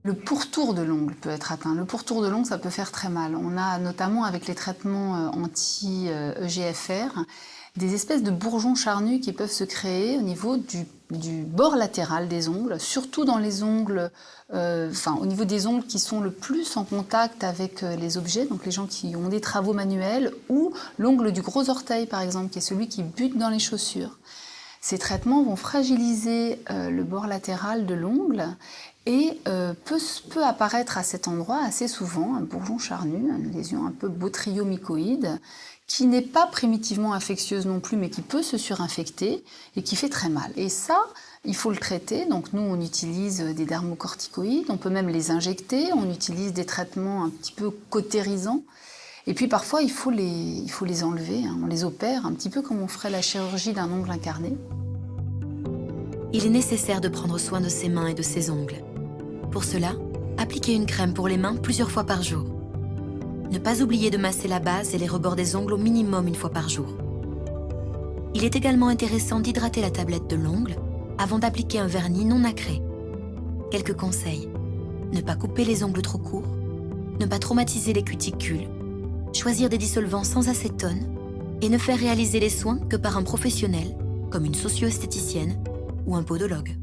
Le pourtour de l'ongle peut être atteint. Le pourtour de l'ongle, ça peut faire très mal. On a notamment avec les traitements anti-EGFR des espèces de bourgeons charnus qui peuvent se créer au niveau du bord latéral des ongles, surtout dans les ongles, au niveau des ongles qui sont le plus en contact avec les objets, donc les gens qui ont des travaux manuels, ou l'ongle du gros orteil par exemple, qui est celui qui bute dans les chaussures. Ces traitements vont fragiliser le bord latéral de l'ongle et peut apparaître à cet endroit assez souvent un bourgeon charnu, une lésion un peu botryomycoïde, qui n'est pas primitivement infectieuse non plus, mais qui peut se surinfecter et qui fait très mal. Et ça, il faut le traiter. Donc nous, on utilise des dermocorticoïdes, on peut même les injecter, on utilise des traitements un petit peu cautérisants. Et puis parfois, il faut les enlever, on les opère, un petit peu comme on ferait la chirurgie d'un ongle incarné. Il est nécessaire de prendre soin de ses mains et de ses ongles. Pour cela, appliquez une crème pour les mains plusieurs fois par jour. Ne pas oublier de masser la base et les rebords des ongles au minimum une fois par jour. Il est également intéressant d'hydrater la tablette de l'ongle avant d'appliquer un vernis non nacré. Quelques conseils. Ne pas couper les ongles trop courts, ne pas traumatiser les cuticules, choisir des dissolvants sans acétone et ne faire réaliser les soins que par un professionnel, comme une socio-esthéticienne ou un podologue.